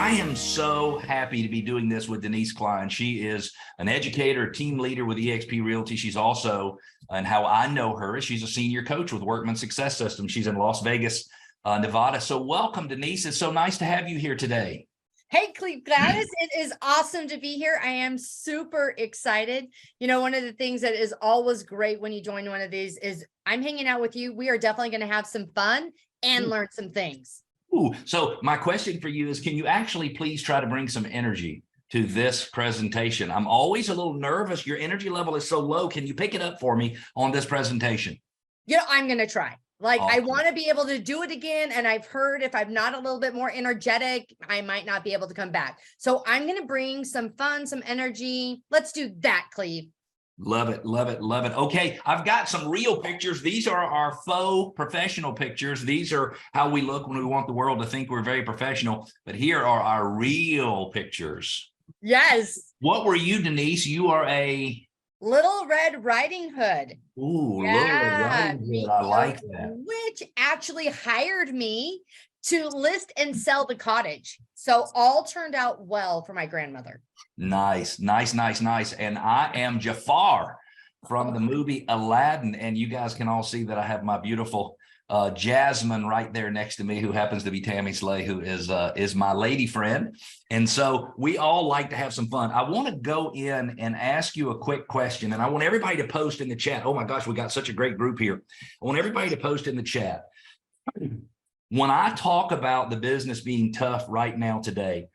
I am so happy to be doing this with Denise Klein. She is an educator, team leader with eXp Realty. She's also, and how I know her, is she's a senior coach with Workman Success System. She's in Las Vegas, Nevada. So welcome, Denise. It's so nice to have you here today. Hey, Cleve, Gaddis, it is awesome to be here. I am super excited. You know, one of the things that is always great when you join one of these is I'm hanging out with you. We are definitely going to have some fun and learn some things. Ooh, so my question for you is, can you actually please try to bring some energy to this presentation? I'm always a little nervous. Your energy level is so low. Can you pick it up for me on this presentation? You know, I'm going to try. Like, awesome. I want to be able to do it again. And I've heard if I'm not a little bit more energetic, I might not be able to come back. So I'm going to bring some fun, some energy. Let's do that, Cleve. Love it, love it, love it. Okay, I've got some real pictures. These are our faux professional pictures. These are how we look when we want the world to think we're very professional. But here are our real pictures. Yes. What were you, Denise? You are a Little Red Riding Hood. Ooh, yeah, Little Red Riding Hood. I like that. Which actually hired me to list and sell the cottage. So all turned out well for my grandmother. Nice, nice, nice, nice. And I am Jafar from the movie Aladdin. And you guys can all see that I have my beautiful Jasmine right there next to me, who happens to be Tammy Slay, who is my lady friend. And so we all like to have some fun. I want to go in and ask you a quick question, and I want everybody to post in the chat. Oh my gosh, we got such a great group here. I want everybody to post in the chat. When I talk about the business being tough right now today,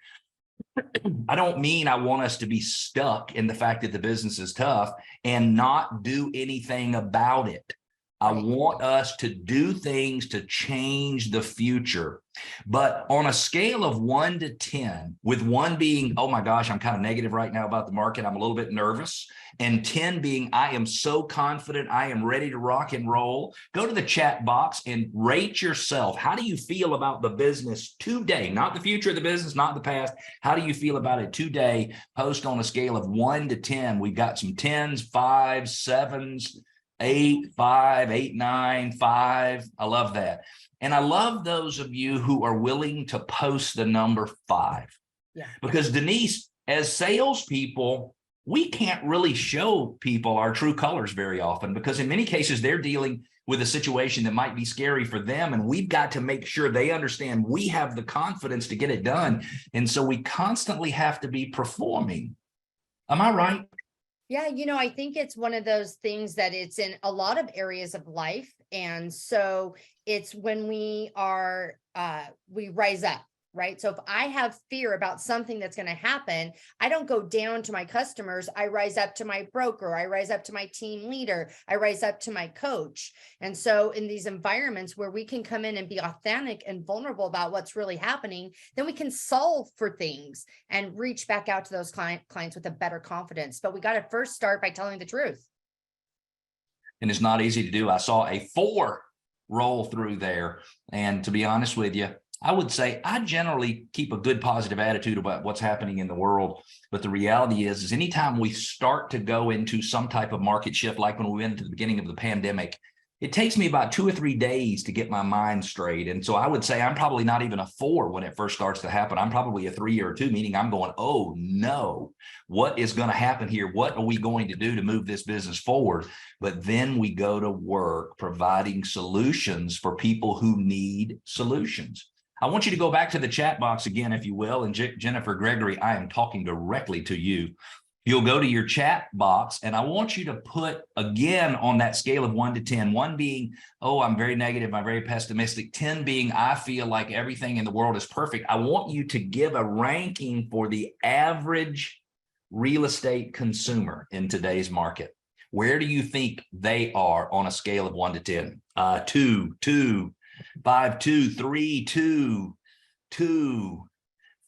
I don't mean I want us to be stuck in the fact that the business is tough and not do anything about it. I want us to do things to change the future. But on a scale of 1 to 10, with 1 being, oh my gosh, I'm kind of negative right now about the market, I'm a little bit nervous, and 10 being, I am so confident, I am ready to rock and roll, go to the chat box and rate yourself. How do you feel about the business today? Not the future of the business, not the past. How do you feel about it today? Post on a scale of 1 to 10. We've got some 10s, 5s, 7s, 8, 5, 8, 9, 5. I love that. And I love those of you who are willing to post the number 5. Yeah. Because Denise, as salespeople, we can't really show people our true colors very often, because in many cases they're dealing with a situation that might be scary for them. And we've got to make sure they understand we have the confidence to get it done. And so we constantly have to be performing. Am I right? Yeah, you know, I think it's one of those things that it's in a lot of areas of life. And so it's when we are, we rise up, right? So if I have fear about something that's going to happen, I don't go down to my customers. I rise up to my broker. I rise up to my team leader. I rise up to my coach. And so in these environments where we can come in and be authentic and vulnerable about what's really happening, then we can solve for things and reach back out to those clients with a better confidence. But we got to first start by telling the truth. And it's not easy to do. I saw a 4 roll through there. And to be honest with you, I would say I generally keep a good positive attitude about what's happening in the world. But the reality is anytime we start to go into some type of market shift, like when we went into the beginning of the pandemic, it takes me about 2 or 3 days to get my mind straight. And so I would say I'm probably not even a 4 when it first starts to happen. I'm probably a 3 or a 2, meaning I'm going, oh no, what is going to happen here? What are we going to do to move this business forward? But then we go to work providing solutions for people who need solutions. I want you to go back to the chat box again, if you will. And Jennifer Gregory, I am talking directly to you. You'll go to your chat box, and I want you to put, again, on that scale of 1 to 10, 1 being, oh, I'm very negative, I'm very pessimistic, 10 being, I feel like everything in the world is perfect. I want you to give a ranking for the average real estate consumer in today's market. Where do you think they are on a scale of 1 to 10? 2, 2, 5, 2, 3, 2, 2,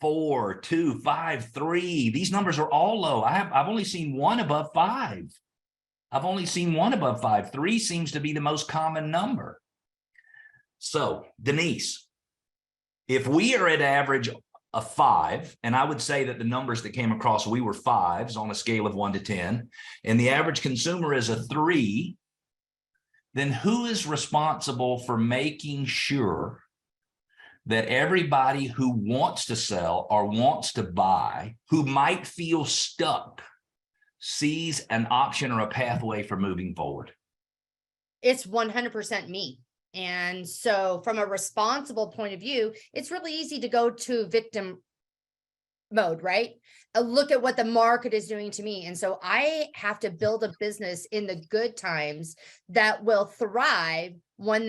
4, 2, 5, 3. These numbers are all low. I've only seen 1 above 5. I've only seen 1 above 5. 3 seems to be the most common number. So, Denise, if we are at average a 5, and I would say that the numbers that came across, we were 5s on a scale of 1 to 10, and the average consumer is a 3, then who is responsible for making sure that everybody who wants to sell or wants to buy, who might feel stuck, sees an option or a pathway for moving forward? It's 100% me. And so from a responsible point of view, it's really easy to go to victim mode, right? Look at what the market is doing to me. And so I have to build a business in the good times that will thrive when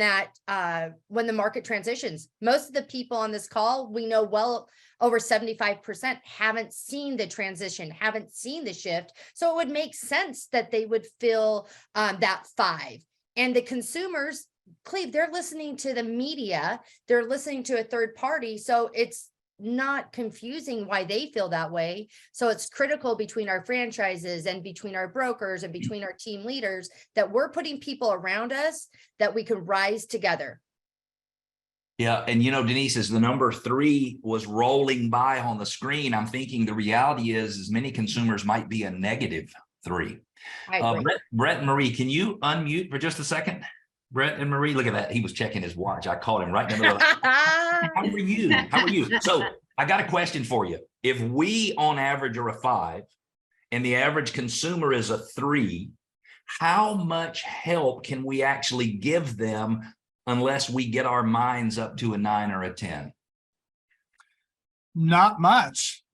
when the market transitions. Most of the people on this call, we know well over 75% haven't seen the transition, haven't seen the shift. So it would make sense that they would feel that 5. And the consumers, Cleve, they're listening to the media, they're listening to a third party. So it's not confusing why they feel that way. So it's critical between our franchises and between our brokers and between our team leaders that we're putting people around us that we can rise together. Yeah. And, Denise, as the number 3 was rolling by on the screen, I'm thinking the reality is many consumers might be a -3. Brett and Marie, can you unmute for just a second? Brett and Marie, look at that. He was checking his watch. I caught him right in the middle of How are you? How are you? So I got a question for you. If we on average are a 5 and the average consumer is a 3, how much help can we actually give them unless we get our minds up to a 9 or a 10? Not much.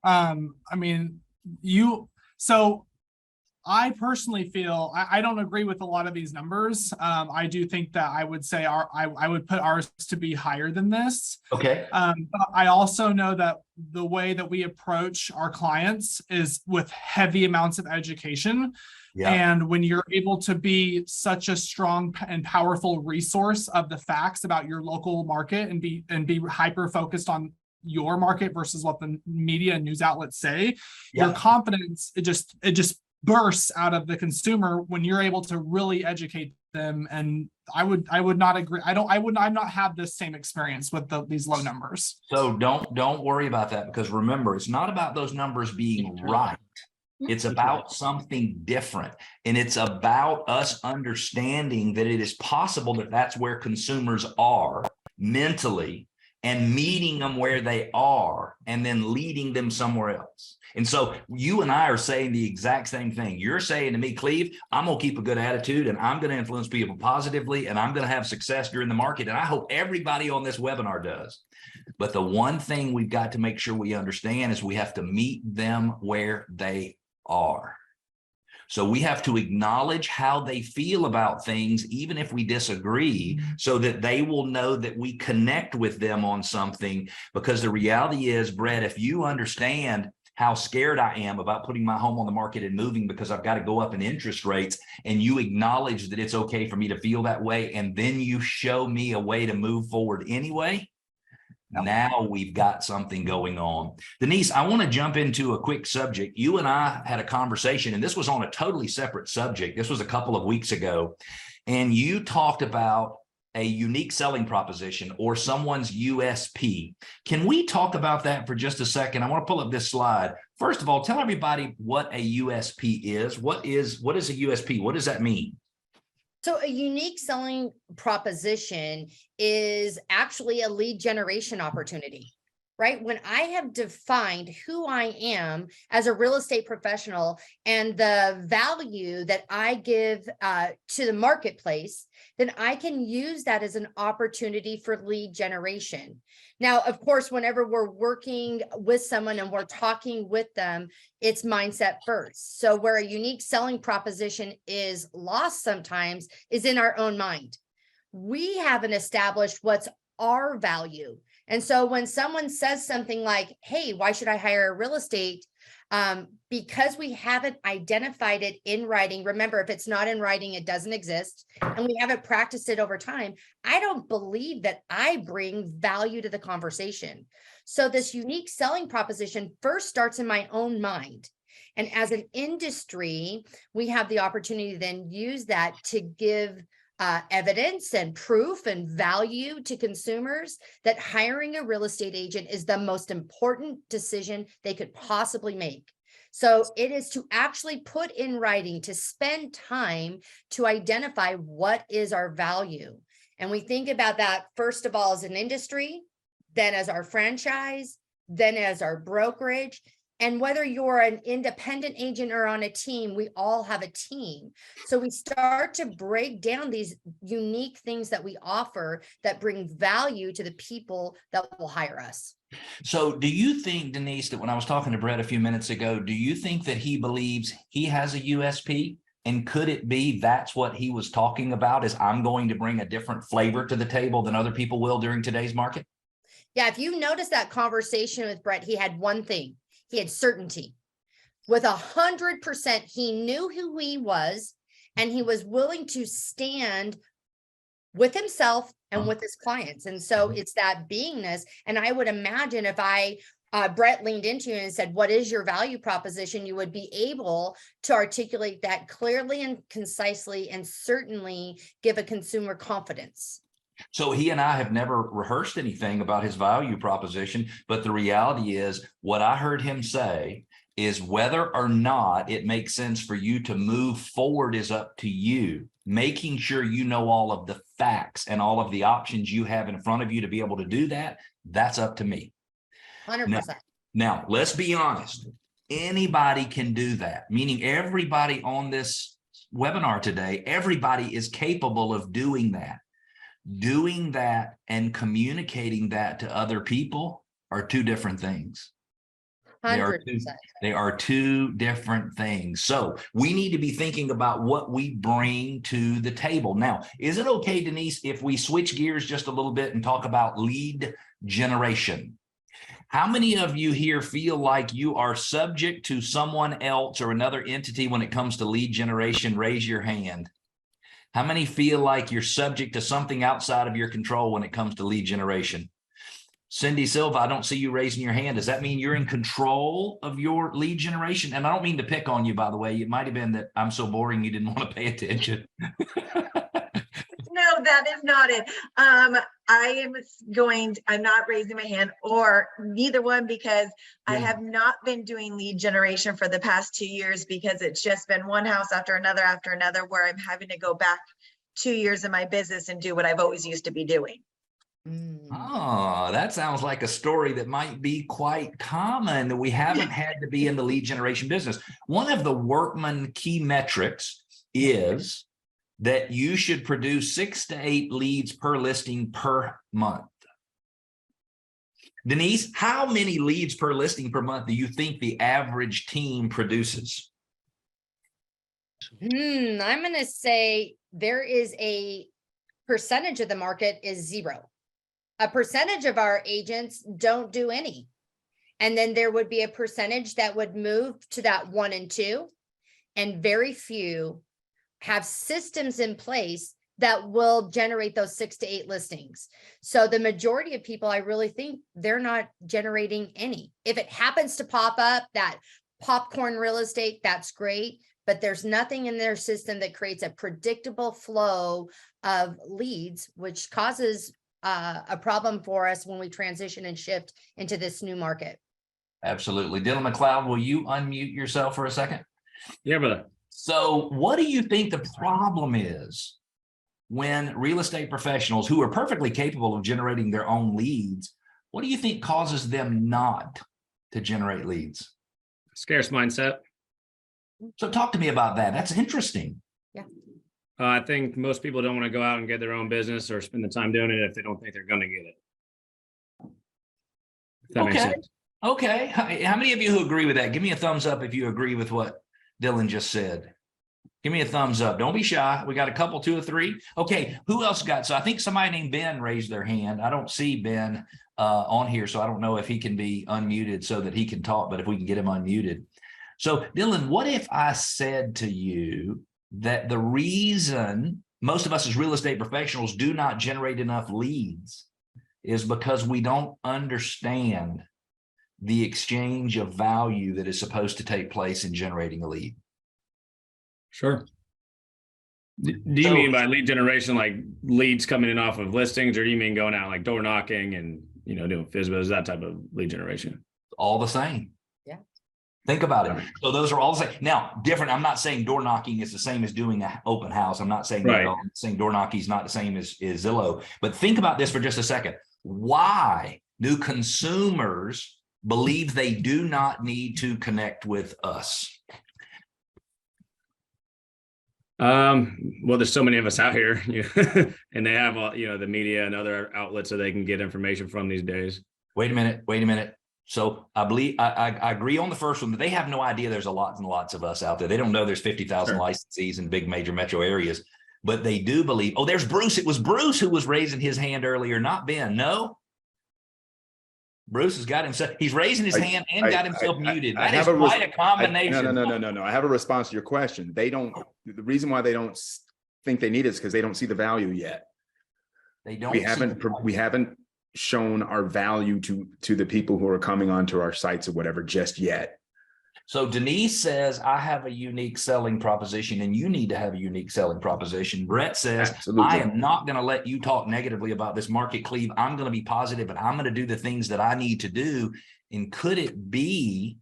I personally feel I don't agree with a lot of these numbers. I do think that I would say I would put ours to be higher than this. Okay. But I also know that the way that we approach our clients is with heavy amounts of education. Yeah. And when you're able to be such a strong and powerful resource of the facts about your local market and be hyper focused on your market versus what the media and news outlets say, your confidence, it just bursts out of the consumer when you're able to really educate them. And I would not agree. I would not have this same experience with these low numbers. So don't worry about that, because remember, it's not about those numbers being right. It's about something different. And it's about us understanding that it is possible that that's where consumers are mentally, and meeting them where they are and then leading them somewhere else. And so you and I are saying the exact same thing. You're saying to me, Cleve, I'm going to keep a good attitude and I'm going to influence people positively and I'm going to have success during the market. And I hope everybody on this webinar does. But the one thing we've got to make sure we understand is we have to meet them where they are. So we have to acknowledge how they feel about things, even if we disagree, so that they will know that we connect with them on something. Because the reality is, Brett, if you understand how scared I am about putting my home on the market and moving because I've got to go up in interest rates, and you acknowledge that it's okay for me to feel that way, and then you show me a way to move forward anyway, now we've got something going on. Denise, I want to jump into a quick subject. You and I had a conversation, and this was on a totally separate subject. This was a couple of weeks ago, and you talked about a unique selling proposition or someone's USP. Can we talk about that for just a second? I want to pull up this slide. First of all, tell everybody what a USP is. What is a USP? What does that mean? So a unique selling proposition is actually a lead generation opportunity, right? When I have defined who I am as a real estate professional and the value that I give to the marketplace, then I can use that as an opportunity for lead generation. Now, of course, whenever we're working with someone and we're talking with them, it's mindset first. So where a unique selling proposition is lost sometimes is in our own mind. We haven't established what's our value. And so when someone says something like, hey, why should I hire a real estate? Because we haven't identified it in writing. Remember, if it's not in writing, it doesn't exist. And we haven't practiced it over time. I don't believe that I bring value to the conversation. So this unique selling proposition first starts in my own mind. And as an industry, we have the opportunity to then use that to give evidence and proof and value to consumers that hiring a real estate agent is the most important decision they could possibly make. So it is to actually put in writing, to spend time to identify what is our value. And we think about that, first of all, as an industry, then as our franchise, then as our brokerage. And whether you're an independent agent or on a team, we all have a team. So we start to break down these unique things that we offer that bring value to the people that will hire us. So do you think, Denise, that when I was talking to Brett a few minutes ago, do you think that he believes he has a USP? And could it be that's what he was talking about, is I'm going to bring a different flavor to the table than other people will during today's market? Yeah, if you notice that conversation with Brett, he had one thing. He had certainty. With 100%, he knew who he was, and he was willing to stand with himself and with his clients. And so it's that beingness. And I would imagine if Brett leaned into you and said, what is your value proposition? You would be able to articulate that clearly and concisely, and certainly give a consumer confidence. So he and I have never rehearsed anything about his value proposition, but the reality is what I heard him say is whether or not it makes sense for you to move forward is up to you. Making sure you know all of the facts and all of the options you have in front of you to be able to do that, that's up to me. 100%. Now, let's be honest. Anybody can do that, meaning everybody on this webinar today, everybody is capable of doing that. Doing that and communicating that to other people are two different things. 100%. They are two different things. So we need to be thinking about what we bring to the table. Now, is it okay, Denise, if we switch gears just a little bit and talk about lead generation? How many of you here feel like you are subject to someone else or another entity when it comes to lead generation? Raise your hand. How many feel like you're subject to something outside of your control when it comes to lead generation? Cindy Silva, I don't see you raising your hand. Does that mean you're in control of your lead generation? And I don't mean to pick on you, by the way. It might have been that I'm so boring you didn't want to pay attention. No, that is not it. I'm not raising my hand, or neither one, because I have not been doing lead generation for the past 2 years, because it's just been one house after another where I'm having to go back 2 years in my business and do what I've always used to be doing. Oh, that sounds like a story that might be quite common, that we haven't had to be in the lead generation business. One of the Workman key metrics is that you should produce 6 to 8 leads per listing per month. Denise, how many leads per listing per month do you think the average team produces? I'm going to say there is a percentage of the market is 0. A percentage of our agents don't do any. And then there would be a percentage that would move to that 1 and 2, and very few have systems in place that will generate those 6 to 8 listings. So the majority of people, I really think they're not generating any. If it happens to pop up, that popcorn real estate, that's great, but there's nothing in their system that creates a predictable flow of leads, which causes a problem for us when we transition and shift into this new market. Absolutely. Dylan McLeod, will you unmute yourself for a second? Yeah, brother. So what do you think the problem is when real estate professionals who are perfectly capable of generating their own leads, what do you think causes them not to generate leads? Scarce mindset. So talk to me about that. That's interesting. Yeah. I think most people don't want to go out and get their own business or spend the time doing it if they don't think they're going to get it. If that makes sense. Okay. How many of you who agree with that? Give me a thumbs up if you agree with what Dylan just said. Give me a thumbs up. Don't be shy. We got a couple, 2 or 3. Okay. Who else got? So I think somebody named Ben raised their hand. I don't see Ben on here, so I don't know if he can be unmuted so that he can talk, but if we can get him unmuted. So Dylan, what if I said to you that the reason most of us as real estate professionals do not generate enough leads is because we don't understand the exchange of value that is supposed to take place in generating a lead? Sure. Do you mean by lead generation, like leads coming in off of listings, or do you mean going out like door knocking and, you know, doing FSBOs, that type of lead generation? All the same. Yeah. Think about it. So those are all the same. Now, different. I'm not saying door knocking is the same as doing an open house. I'm not saying that. I'm saying door knocking is not the same as Zillow. But think about this for just a second. Why Do consumers believe they do not need to connect with us? Well, there's so many of us out here, and they have all, the media and other outlets that they can get information from these days. Wait a minute. So I believe I agree on the first one, but they have no idea there's a lots and lots of us out there. They don't know there's 50,000 Sure. licensees in big major metro areas, but they do believe, oh, there's Bruce. It was Bruce who was raising his hand earlier, not Ben. No. Bruce has got himself, he's raising his hand and got himself muted. That is quite a combination. No. I have a response to your question. The reason why they don't think they need it is because they don't see the value yet. They don't. We haven't shown our value to the people who are coming onto our sites or whatever just yet. So Denise says, I have a unique selling proposition and you need to have a unique selling proposition. Brett says, Absolutely. I am not going to let you talk negatively about this market, Cleve. I'm going to be positive, but I'm going to do the things that I need to do. And could it be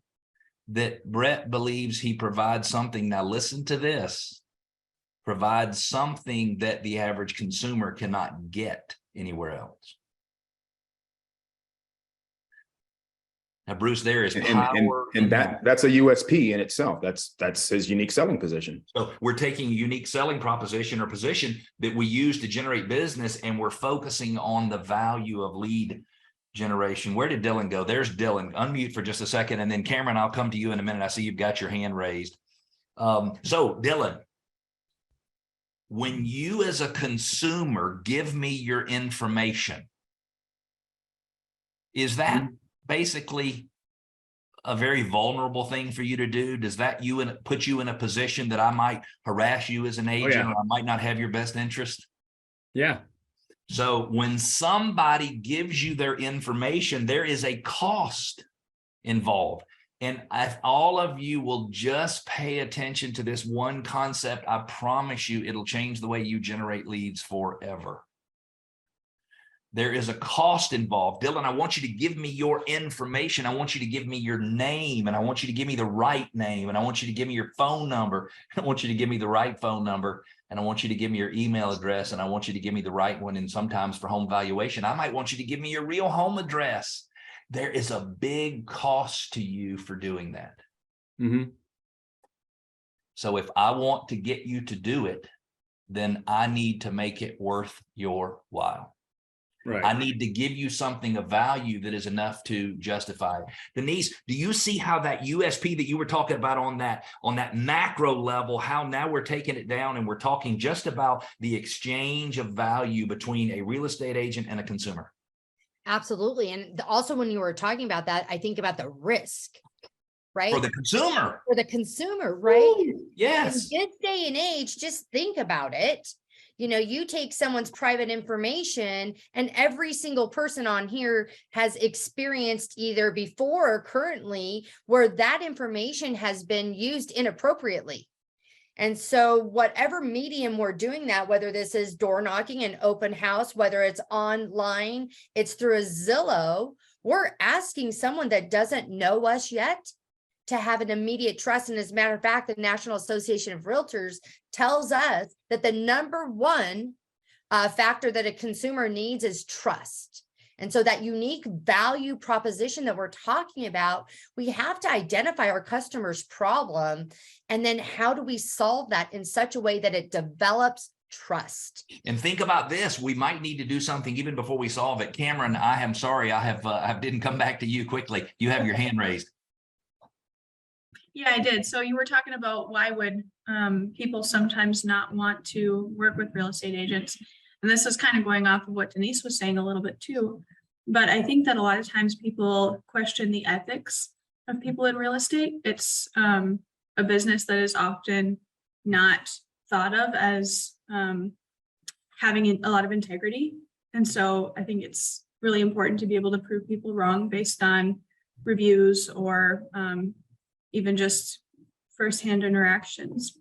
that Brett believes he provides something? Now listen to this, provides something that the average consumer cannot get anywhere else. Now, Bruce, there is power. And that's a USP in itself. That's his unique selling position. So we're taking a unique selling proposition or position that we use to generate business, and we're focusing on the value of lead generation. Where did Dylan go? There's Dylan. Unmute for just a second. And then Cameron, I'll come to you in a minute. I see you've got your hand raised. So Dylan, when you as a consumer give me your information, is that basically a very vulnerable thing for you to do? Does that put you in a position that I might harass you as an agent, or I might not have your best interest? Yeah. So when somebody gives you their information, there is a cost involved. And if all of you will just pay attention to this one concept, I promise you it'll change the way you generate leads forever. There is a cost involved. Dylan, I want you to give me your information. I want you to give me your name, and I want you to give me the right name, and I want you to give me your phone number. I want you to give me the right phone number, and I want you to give me your email address, and I want you to give me the right one. And sometimes for home valuation, I might want you to give me your real home address. There is a big cost to you for doing that. Mm-hmm. So if I want to get you to do it, then I need to make it worth your while. Right. I need to give you something of value that is enough to justify it. Denise, do you see how that USP that you were talking about on that macro level, how now we're taking it down and we're talking just about the exchange of value between a real estate agent and a consumer? Absolutely. And also when you were talking about that, I think about the risk, right? For the consumer. For the consumer, right? Ooh, yes. In this day and age, just think about it. You take someone's private information, and every single person on here has experienced either before or currently where that information has been used inappropriately. And so whatever medium we're doing that, whether this is door knocking, an open house, whether it's online, it's through a Zillow, we're asking someone that doesn't know us yet to have an immediate trust. And as a matter of fact, the National Association of Realtors tells us that the number one factor that a consumer needs is trust. And so that unique value proposition that we're talking about, we have to identify our customer's problem. And then how do we solve that in such a way that it develops trust? And think about this. We might need to do something even before we solve it. Cameron, I am sorry. I didn't come back to you quickly. You have your hand raised. Yeah, I did. So you were talking about why would people sometimes not want to work with real estate agents. And this is kind of going off of what Denise was saying a little bit too. But I think that a lot of times people question the ethics of people in real estate. It's a business that is often not thought of as having a lot of integrity. And so I think it's really important to be able to prove people wrong based on reviews or even just firsthand interactions.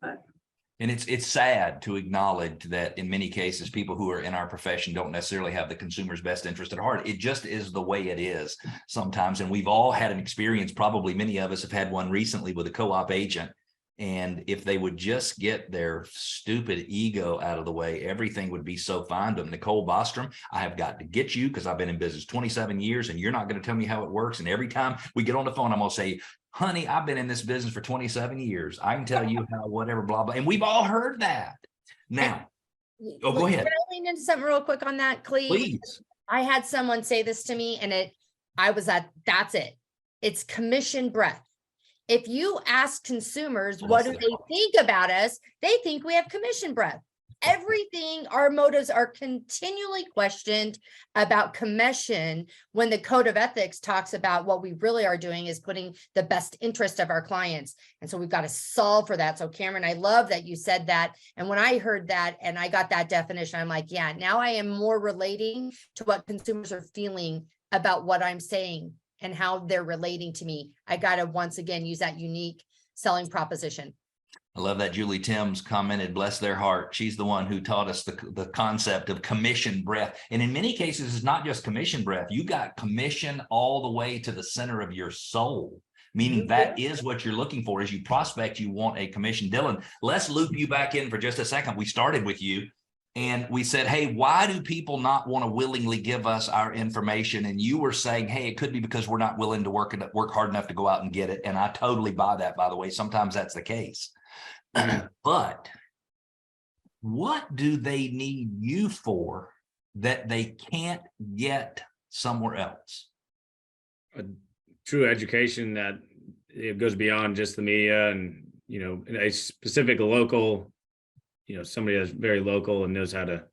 And it's sad to acknowledge that in many cases, people who are in our profession don't necessarily have the consumer's best interest at heart. It just is the way it is sometimes. And we've all had an experience, probably many of us have had one recently with a co-op agent. And if they would just get their stupid ego out of the way, everything would be so fine to them. Nicole Bostrom, I have got to get you because I've been in business 27 years and you're not going to tell me how it works. And every time we get on the phone, I'm going to say, honey, I've been in this business for 27 years. I can tell you how whatever, blah, blah. And we've all heard that. Now, go ahead. Can I lean into something real quick on that, Cleve? Please. I had someone say this to me and that's it. It's commission breath. If you ask consumers, what do they think about us? They think we have commission breath. Everything, our motives are continually questioned about commission when the code of ethics talks about what we really are doing is putting the best interest of our clients. And so we've got to solve for that. So Cameron, I love that you said that. And when I heard that and I got that definition, I'm like, yeah, now I am more relating to what consumers are feeling about what I'm saying and how they're relating to me. I got to once again use that unique selling proposition. I love that Julie Timms commented, bless their heart. She's the one who taught us the concept of commission breath. And in many cases, it's not just commission breath. You got commission all the way to the center of your soul, meaning that is what you're looking for. As you prospect, you want a commission. Dylan, let's loop you back in for just a second. We started with you. And we said, hey, why do people not want to willingly give us our information? And you were saying, hey, it could be because we're not willing to work hard enough to go out and get it. And I totally buy that, by the way. Sometimes that's the case. But what do they need you for that they can't get somewhere else? A true education that it goes beyond just the media and, a specific local, somebody that's very local and knows how to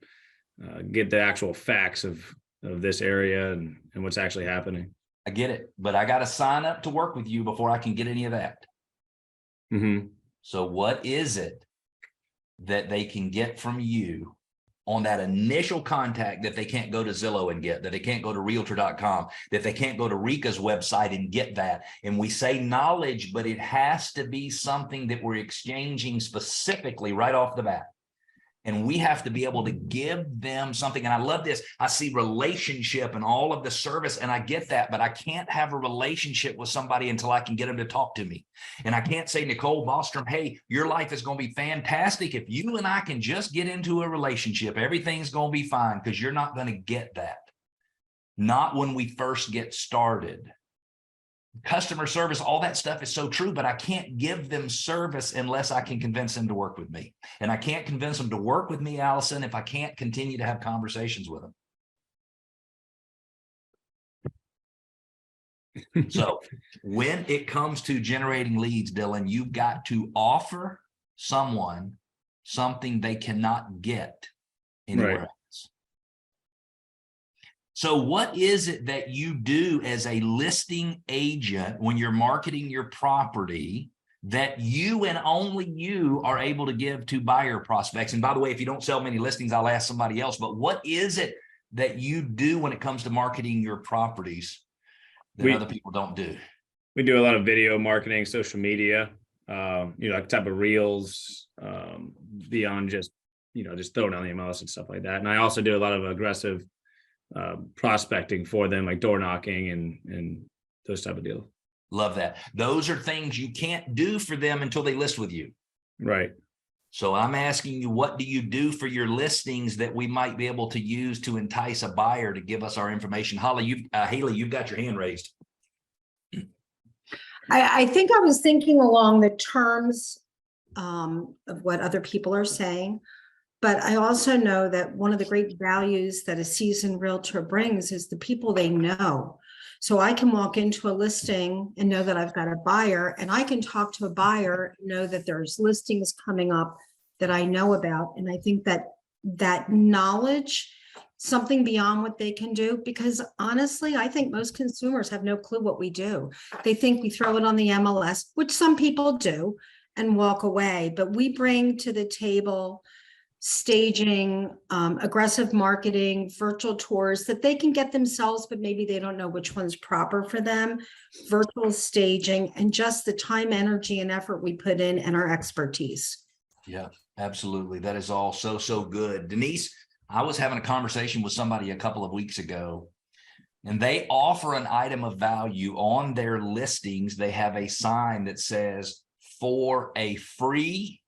get the actual facts of this area and what's actually happening. I get it, but I got to sign up to work with you before I can get any of that. Mm-hmm. So what is it that they can get from you on that initial contact that they can't go to Zillow and get, that they can't go to realtor.com, that they can't go to Rika's website and get that? And we say knowledge, but it has to be something that we're exchanging specifically right off the bat. And we have to be able to give them something. And I love this. I see relationship and all of the service, and I get that, but I can't have a relationship with somebody until I can get them to talk to me. And I can't say, Nicole Bostrom, hey, your life is going to be fantastic. If you and I can just get into a relationship, everything's going to be fine, because you're not going to get that. Not when we first get started. Customer service, all that stuff is so true, but I can't give them service unless I can convince them to work with me. And I can't convince them to work with me, Allison, if I can't continue to have conversations with them. So when it comes to generating leads, Dylan, you've got to offer someone something they cannot get anywhere else. So what is it that you do as a listing agent when you're marketing your property that you and only you are able to give to buyer prospects? And by the way, if you don't sell many listings, I'll ask somebody else, but what is it that you do when it comes to marketing your properties that other people don't do? We do a lot of video marketing, social media, like type of reels, beyond just, just throwing on the MLS and stuff like that. And I also do a lot of aggressive prospecting for them, like door knocking and those type of deals. Love that. Those are things you can't do for them until they list with you. Right. So I'm asking you, what do you do for your listings that we might be able to use to entice a buyer to give us our information? Haley, you've got your hand raised. I think I was thinking along the terms of what other people are saying. But I also know that one of the great values that a seasoned realtor brings is the people they know. So I can walk into a listing and know that I've got a buyer, and I can talk to a buyer, know that there's listings coming up that I know about. And I think that knowledge, something beyond what they can do, because honestly, I think most consumers have no clue what we do. They think we throw it on the MLS, which some people do, and walk away. But we bring to the table staging, aggressive marketing, virtual tours that they can get themselves, but maybe they don't know which one's proper for them, virtual staging, and just the time, energy, and effort we put in and our expertise. Yeah, absolutely. That is all so good. Denise, I was having a conversation with somebody a couple of weeks ago, and they offer an item of value on their listings. They have a sign that says for a free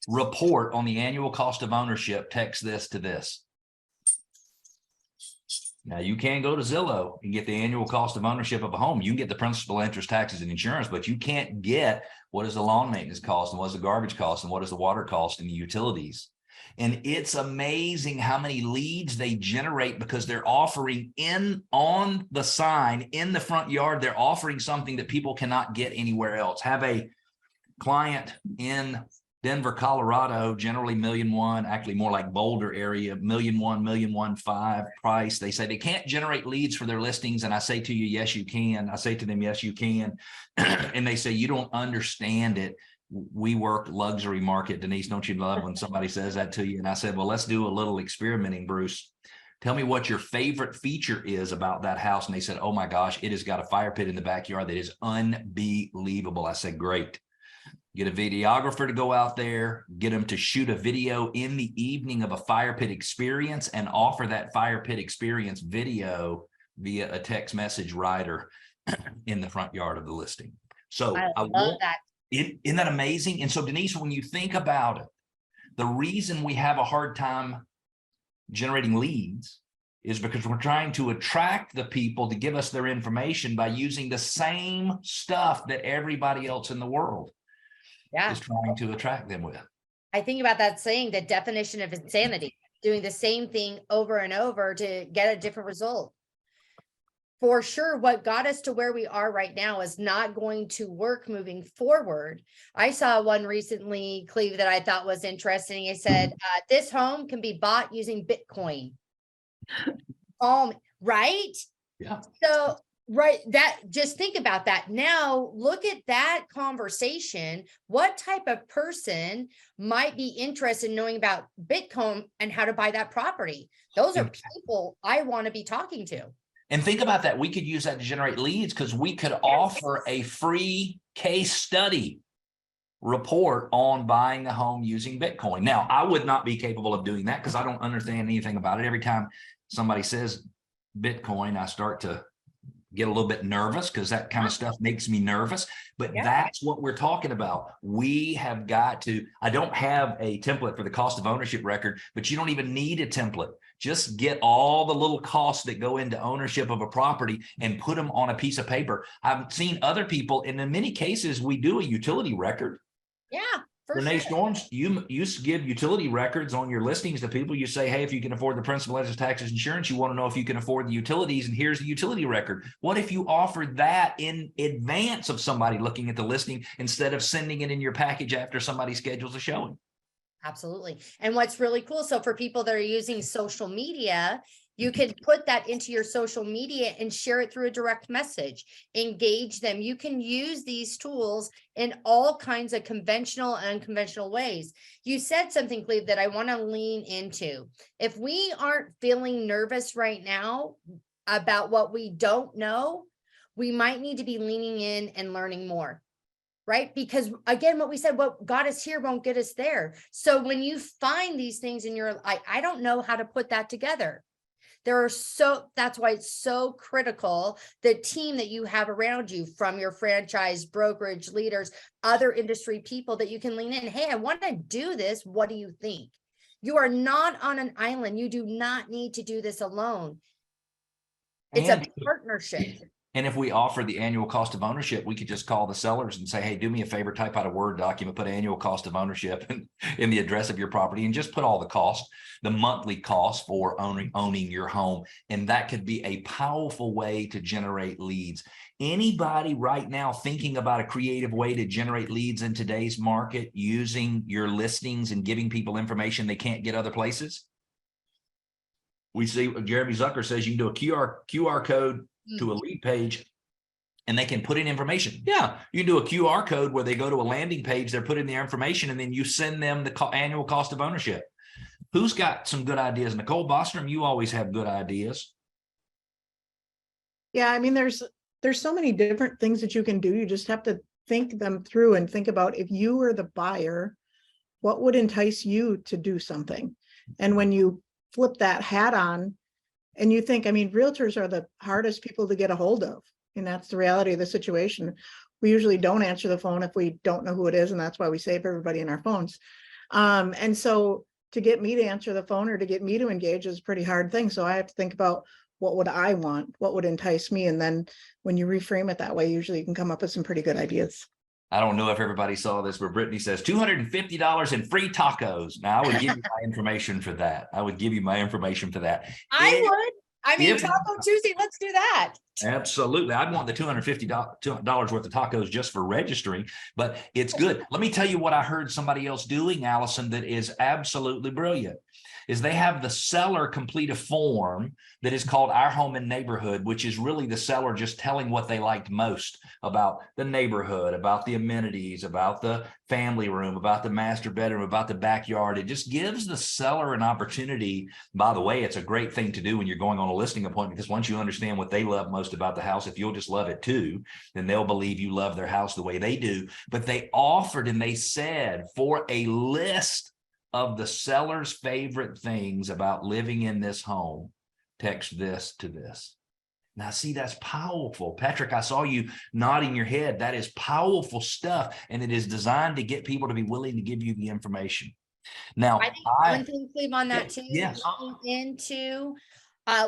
report on the annual cost of ownership, text this to this. Now you can go to Zillow and get the annual cost of ownership of a home. You can get the principal, interest, taxes, and insurance, but you can't get what is the lawn maintenance cost and what is the garbage cost and what is the water cost and the utilities. And it's amazing how many leads they generate because they're offering on the sign in the front yard. They're offering something that people cannot get anywhere else. Have a client in Denver, Colorado, generally 1.1 million, actually more like Boulder area, 1.1 million, 1.15 million price. They say they can't generate leads for their listings. And I say to you, yes, you can. I say to them, yes, you can. And they say, you don't understand it. We work luxury market. Denise, don't you love when somebody says that to you? And I said, well, let's do a little experimenting, Bruce. Tell me what your favorite feature is about that house. And they said, oh my gosh, it has got a fire pit in the backyard that is unbelievable. I said, great. Get a videographer to go out there, get them to shoot a video in the evening of a fire pit experience and offer that fire pit experience video via a text message rider in the front yard of the listing. So I love that. Isn't that amazing? And so Denise, when you think about it, the reason we have a hard time generating leads is because we're trying to attract the people to give us their information by using the same stuff that everybody else in the world is trying to attract them with. I think about that saying, the definition of insanity, doing the same thing over and over to get a different result. For sure, what got us to where we are right now is not going to work moving forward. I saw one recently, Cleve, that I thought was interesting. It said, this home can be bought using Bitcoin. Right? Yeah. So, right, that just think about that. Now, look at that conversation. What type of person might be interested in knowing about Bitcoin and how to buy that property? Those are people I want to be talking to. And think about that. We could use that to generate leads because we could offer a free case study report on buying a home using Bitcoin. Now, I would not be capable of doing that because I don't understand anything about it. Every time somebody says Bitcoin, I start to get a little bit nervous because that kind of stuff makes me nervous. But that's what we're talking about. We have got to, I don't have a template for the cost of ownership record, but you don't even need a template. Just get all the little costs that go into ownership of a property and put them on a piece of paper. I've seen other people, and in many cases, we do a utility record. Yeah. For Renee sure. Storms, you give utility records on your listings to people. You say, hey, if you can afford the principal, interest, taxes, insurance, you want to know if you can afford the utilities, and here's the utility record. What if you offered that in advance of somebody looking at the listing instead of sending it in your package after somebody schedules a showing? Absolutely. And what's really cool, so for people that are using social media, you can put that into your social media and share it through a direct message, engage them. You can use these tools in all kinds of conventional and unconventional ways. You said something, Cleve, that I want to lean into. If we aren't feeling nervous right now about what we don't know, we might need to be leaning in and learning more. Right? Because again, what we said, what got us here won't get us there. So when you find these things in your, I don't know how to put that together. That's why it's so critical, the team that you have around you, from your franchise, brokerage leaders, other industry people, that you can lean in. Hey, I want to do this. What do you think? You are not on an island. You do not need to do this alone. It's a partnership. And if we offer the annual cost of ownership, we could just call the sellers and say, hey, do me a favor, type out a Word document, put annual cost of ownership in the address of your property, and just put all the costs, the monthly cost for owning your home. And that could be a powerful way to generate leads. Anybody right now thinking about a creative way to generate leads in today's market using your listings and giving people information they can't get other places? We see Jeremy Zucker says you can do a QR code to a lead page and they can put in information. Yeah, you can do a QR code where they go to a landing page, they're putting their information, and then you send them the annual cost of ownership. Who's got some good ideas? Nicole Bostrom, you always have good ideas. Yeah, I mean, there's so many different things that you can do. You just have to think them through and think about, if you were the buyer, what would entice you to do something? And when you flip that hat on, and you think, I mean, realtors are the hardest people to get a hold of, and that's the reality of the situation. We usually don't answer the phone if we don't know who it is, and that's why we save everybody in our phones. And so to get me to answer the phone or to get me to engage is a pretty hard thing. So I have to think about what would I want, what would entice me, and then when you reframe it that way, usually you can come up with some pretty good ideas. I don't know if everybody saw this, but Brittany says $250 in free tacos. Now, I would give you my information for that. I would give you my information for that. I would. I mean, if- Taco Tuesday, let's do that. Absolutely. I'd want the $250 worth of tacos just for registering, but it's good. Let me tell you what I heard somebody else doing, Allison, that is absolutely brilliant. Is they have the seller complete a form that is called Our Home and Neighborhood, which is really the seller just telling what they liked most about the neighborhood, about the amenities, about the family room, about the master bedroom, about the backyard. It just gives the seller an opportunity. By the way, it's a great thing to do when you're going on a listing appointment, because once you understand what they love most about the house, if you'll just love it too, then they'll believe you love their house the way they do. But they offered and they said, for a list of the seller's favorite things about living in this home, text this to this. Now, see, that's powerful. Patrick, I saw you nodding your head. That is powerful stuff. And it is designed to get people to be willing to give you the information. Now, I think one thing, Cleve, on that too, yes. looking into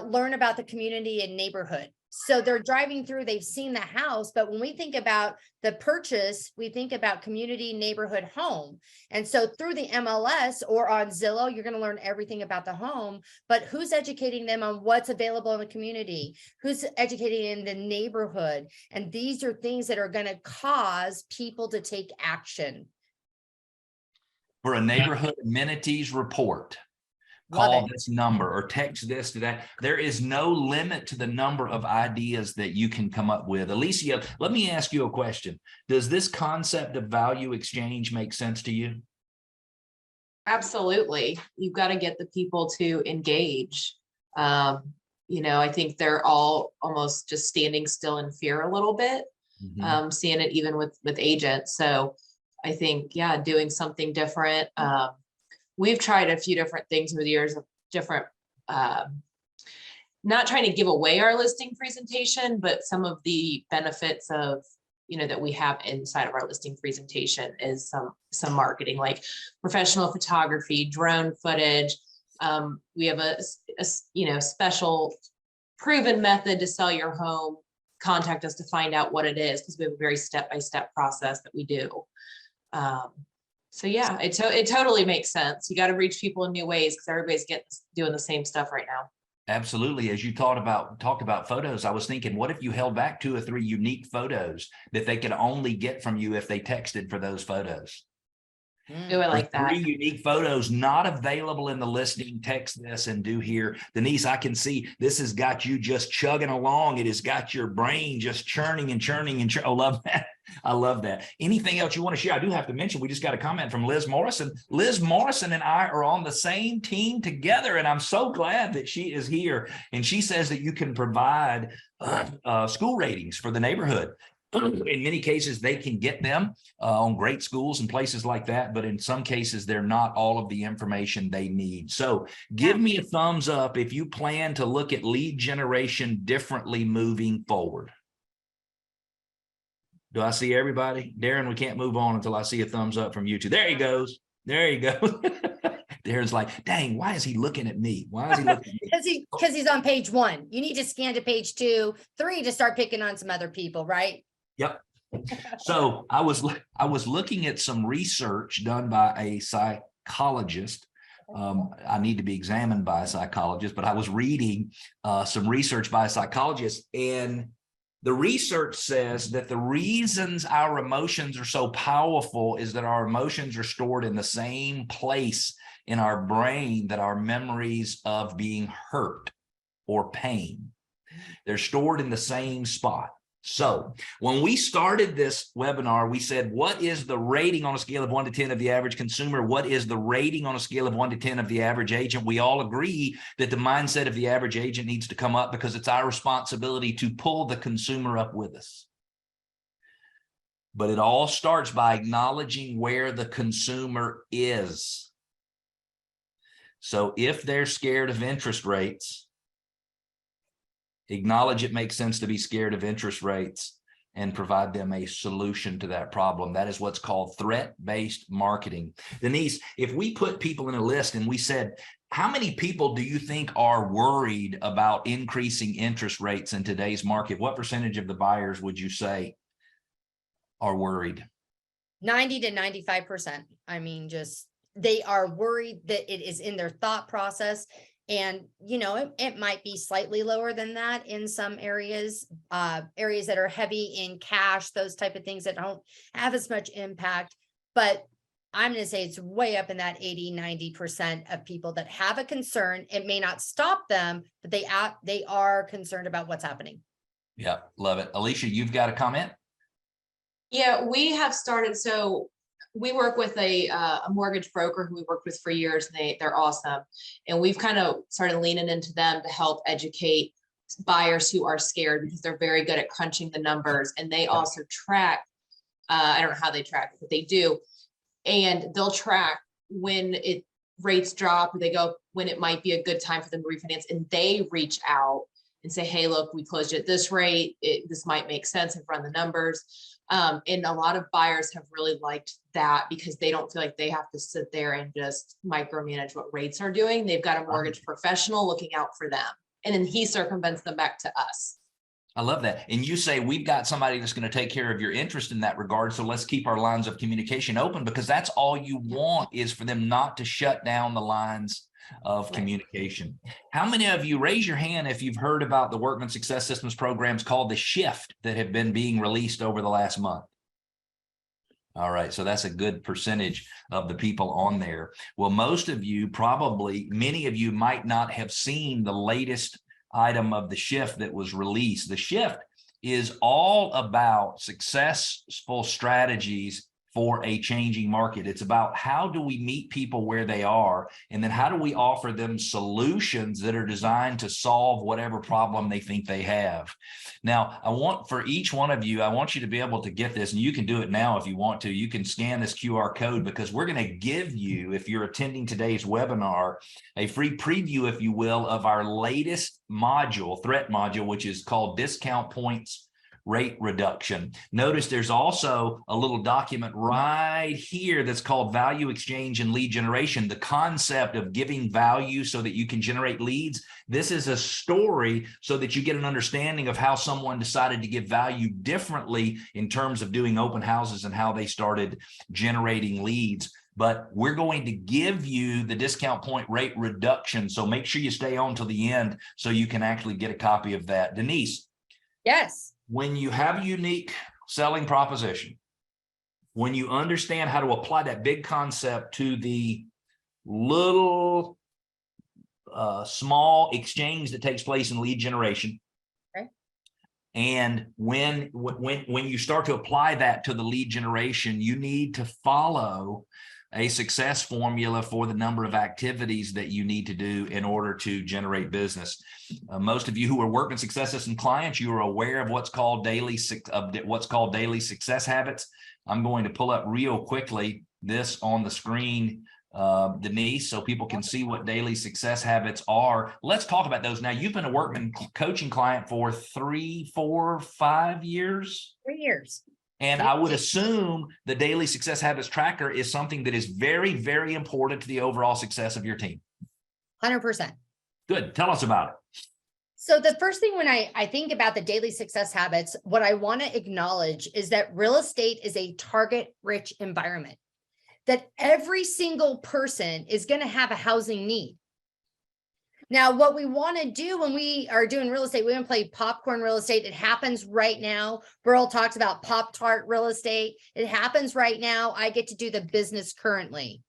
learn about the community and neighborhood. So they're driving through, they've seen the house, but when we think about the purchase, we think about community, neighborhood, home. And so through the MLS or on Zillow, you're going to learn everything about the home, but who's educating them on what's available in the community? Who's educating in the neighborhood? And these are things that are going to cause people to take action. For a neighborhood amenities report, call this number or text this to that. There is no limit to the number of ideas that you can come up with. Alicia, let me ask you a question. Does this concept of value exchange make sense to you? Absolutely. You've got to get the people to engage. You know, I think they're all almost just standing still in fear a little bit, seeing it even with agents. So I think, yeah, doing something different. We've tried a few different things over the years of different, not trying to give away our listing presentation, but some of the benefits of, you know, that we have inside of our listing presentation is some marketing, like professional photography, drone footage. We have a you know, special proven method to sell your home. Contact us to find out what it is, because we have a very step-by-step process that we do. So yeah, it totally makes sense. You got to reach people in new ways, because everybody's doing the same stuff right now. Absolutely. As you talked about photos, I was thinking, what if you held back 2 or 3 unique photos that they could only get from you if they texted for those photos? Do I like that? 3 unique photos not available in the listing. Text this and do here. Denise, I can see this has got you just chugging along. It has got your brain just churning and churning and I love that. I love that. Anything else you want to share? I do have to mention, we just got a comment from Liz Morrison. Liz Morrison and I are on the same team together, and I'm so glad that she is here. And she says that you can provide school ratings for the neighborhood. In many cases, they can get them on great schools and places like that, but in some cases, they're not all of the information they need. So give me a thumbs up if you plan to look at lead generation differently moving forward. Do I see everybody? Darren, we can't move on until I see a thumbs up from you two. There he goes. There you go. Darren's like, dang, why is he looking at me? Why is he looking at me? Because he's on page 1. You need to scan to page 2, 3 to start picking on some other people, right? Yep. So I was looking at some research done by a psychologist. I need to be examined by a psychologist, but I was reading some research by a psychologist, and the research says that the reasons our emotions are so powerful is that our emotions are stored in the same place in our brain that our memories of being hurt or pain. They're stored in the same spot. So when we started this webinar, we said, what is the rating on a scale of 1 to 10 of the average consumer? What is the rating on a scale of 1 to 10 of the average agent? We all agree that the mindset of the average agent needs to come up, because it's our responsibility to pull the consumer up with us. But it all starts by acknowledging where the consumer is. So if they're scared of interest rates, acknowledge it makes sense to be scared of interest rates, and provide them a solution to that problem. That is what's called threat-based marketing. Denise, if we put people in a list and we said, how many people do you think are worried about increasing interest rates in today's market? What percentage of the buyers would you say are worried? 90 to 95%. I mean, just they are worried that it is in their thought process. And, you know, it might be slightly lower than that in some areas, areas that are heavy in cash, those type of things that don't have as much impact. But I'm going to say it's way up in that 80-90% of people that have a concern. It may not stop them, but they are concerned about what's happening. Yeah, love it. Alicia, you've got a comment? Yeah, we have started. So we work with a mortgage broker who we worked with for years. And they're awesome. And we've kind of started leaning into them to help educate buyers who are scared, because they're very good at crunching the numbers. And they also track, I don't know how they track it, but they do. And they'll track when rates drop, or they go when it might be a good time for them to refinance. And they reach out and say, hey, look, we closed you at this rate. This might make sense, and run the numbers. And a lot of buyers have really liked that, because they don't feel like they have to sit there and just micromanage what rates are doing. They've got a mortgage professional looking out for them, and then he circumvents them back to us. I love that. And you say, we've got somebody that's going to take care of your interest in that regard. So let's keep our lines of communication open, because that's all you want, is for them not to shut down the lines of communication. How many of you, raise your hand if you've heard about the Workman Success Systems programs called the Shift that have been being released over the last month? All right, so that's a good percentage of the people on there. Well, most of you, probably many of you, might not have seen the latest item of the Shift that was released. The Shift is all about successful strategies for a changing market. It's about how do we meet people where they are, and then how do we offer them solutions that are designed to solve whatever problem they think they have. Now, I want for each one of you, I want you to be able to get this, and you can do it now if you want to. You can scan this QR code, because we're going to give you, if you're attending today's webinar, a free preview, if you will, of our latest module, threat module, which is called Discount Points Rate Reduction. Notice there's also a little document right here that's called Value Exchange and Lead Generation, the concept of giving value so that you can generate leads. This is a story so that you get an understanding of how someone decided to give value differently in terms of doing open houses and how they started generating leads. But we're going to give you the discount point rate reduction. So make sure you stay on till the end so you can actually get a copy of that. Denise. Yes. When you have a unique selling proposition, when you understand how to apply that big concept to the little small exchange that takes place in lead generation, okay, and when you start to apply that to the lead generation, you need to follow a success formula for the number of activities that you need to do in order to generate business. Most of you who are Workman Success System clients, you are aware of what's called daily success habits. I'm going to pull up real quickly this on the screen, Denise, so people can see what daily success habits are. Let's talk about those. Now, you've been a Workman coaching client for 3, 4, 5 years? 3 years. And I would assume the daily success habits tracker is something that is very, very important to the overall success of your team. 100%. Good. Tell us about it. So the first thing when I think about the daily success habits, what I want to acknowledge is that real estate is a target-rich environment, that every single person is going to have a housing need. Now, what we want to do when we are doing real estate, we want to play popcorn real estate. It happens right now. Burl talks about Pop-Tart real estate. It happens right now. I get to do the business currently.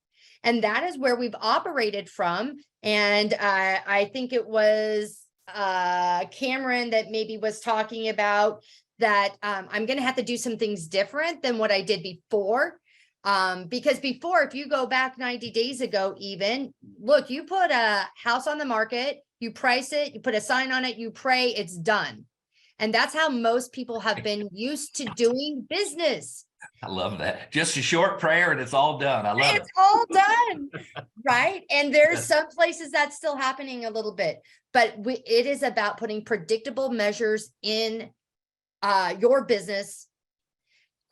And that is where we've operated from. And I think it was Cameron that maybe was talking about that I'm going to have to do some things different than what I did before. Because before, if you go back 90 days ago, even look, you put a house on the market, you price it, you put a sign on it, you pray, it's done. And that's how most people have been used to doing business. I love that. Just a short prayer and it's all done. I love it. It's all done. Right. And there's some places that's still happening a little bit, but it is about putting predictable measures in your business.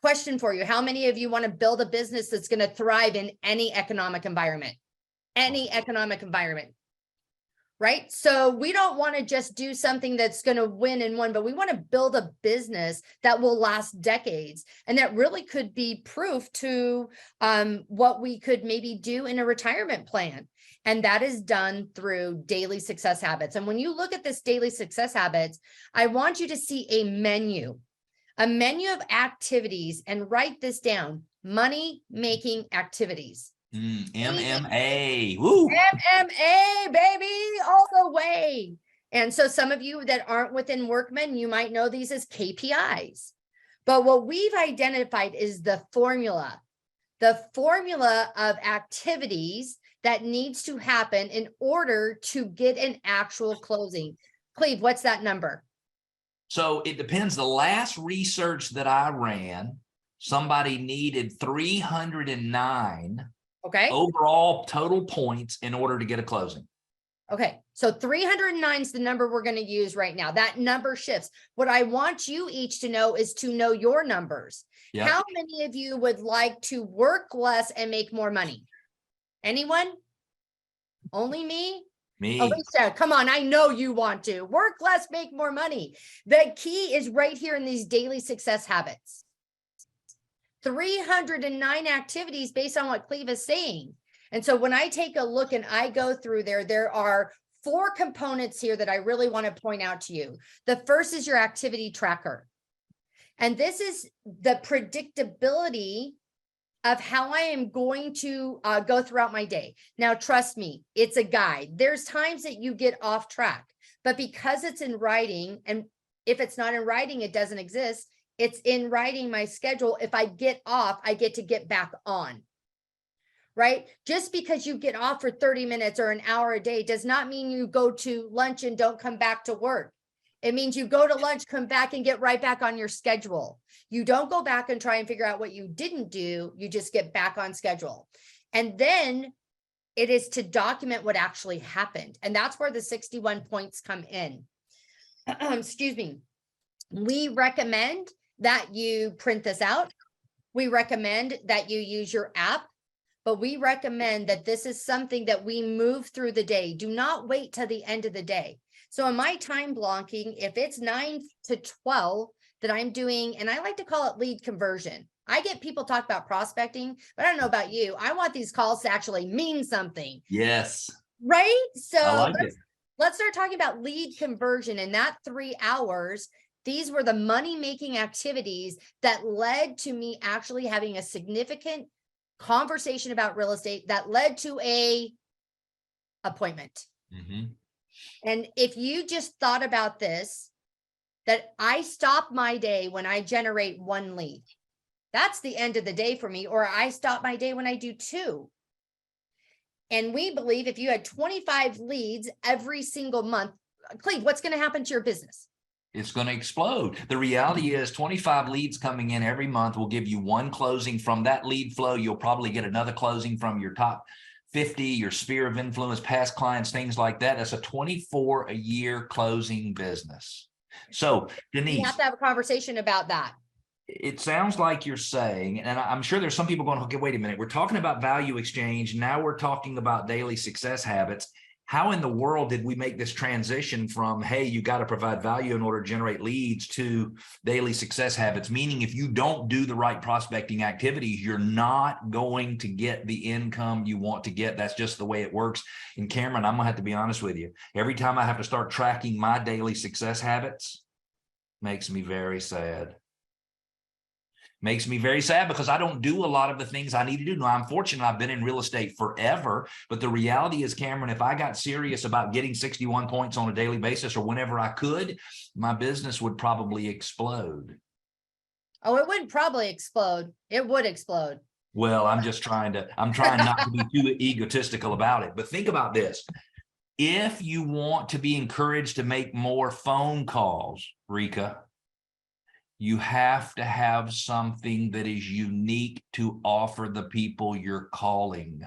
Question for you. How many of you want to build a business that's going to thrive in any economic environment? Any economic environment, right? So we don't want to just do something that's going to win in one, but we want to build a business that will last decades and that really could be proof to what we could maybe do in a retirement plan. And that is done through daily success habits. And when you look at this daily success habits, I want you to see a menu of activities, and write this down: money making activities. MMA. Woo. MMA, baby, all the way. And so some of you that aren't within Workman, you might know these as KPIs. But what we've identified is the formula of activities that needs to happen in order to get an actual closing. Cleve, what's that number? So it depends. The last research that I ran, somebody needed 309 overall total points in order to get a closing. Okay, so 309 is the number we're going to use right now. That number shifts. What I want you each to know is to know your numbers. Yep. How many of you would like to work less and make more money? Anyone? Only me? Me. Alicia, come on. I know you want to work less, make more money. The key is right here in these daily success habits. 309 activities based on what Cleve is saying. And so when I take a look and I go through there are 4 components here that I really want to point out to you. The first is your activity tracker. And this is the predictability of how I am going to go throughout my day. Now, trust me, it's a guide. There's times that you get off track, but because it's in writing, and if it's not in writing, it doesn't exist. It's in writing my schedule. If I get off, I get to get back on, right? Just because you get off for 30 minutes or an hour a day does not mean you go to lunch and don't come back to work. It means you go to lunch, come back and get right back on your schedule. You don't go back and try and figure out what you didn't do. You just get back on schedule. And then it is to document what actually happened. And that's where the 61 points come in. Excuse me. We recommend that you print this out. We recommend that you use your app, but we recommend that this is something that we move through the day. Do not wait till the end of the day. So in my time blocking, if it's 9 to 12 that I'm doing, and I like to call it lead conversion. I get people talk about prospecting, but I don't know about you. I want these calls to actually mean something. Yes. Right? So like let's start talking about lead conversion. In that 3 hours, these were the money-making activities that led to me actually having a significant conversation about real estate that led to a appointment. Mm-hmm. And if you just thought about this, that I stop my day when I generate 1 lead, that's the end of the day for me. Or I stop my day when I do 2. And we believe if you had 25 leads every single month, Cleve, what's going to happen to your business? It's going to explode. The reality is 25 leads coming in every month will give you 1 closing. From that lead flow, you'll probably get another closing from your top 50, your sphere of influence, past clients, things like that. That's a 24 a year closing business. So Denise, we have to have a conversation about that. It sounds like you're saying, and I'm sure there's some people going, okay, wait a minute. We're talking about value exchange. Now we're talking about daily success habits. How in the world did we make this transition from, hey, you got to provide value in order to generate leads, to daily success habits? Meaning if you don't do the right prospecting activities, you're not going to get the income you want to get. That's just the way it works. And Cameron, I'm gonna have to be honest with you. Every time I have to start tracking my daily success habits, makes me very sad. Makes me very sad because I don't do a lot of the things I need to do. Now, I'm fortunate I've been in real estate forever, but the reality is, Cameron, if I got serious about getting 61 points on a daily basis or whenever I could, my business would probably explode. Oh, it wouldn't probably explode. It would explode. Well, I'm trying not to be too egotistical about it, but think about this. If you want to be encouraged to make more phone calls, Rika, you have to have something that is unique to offer the people you're calling.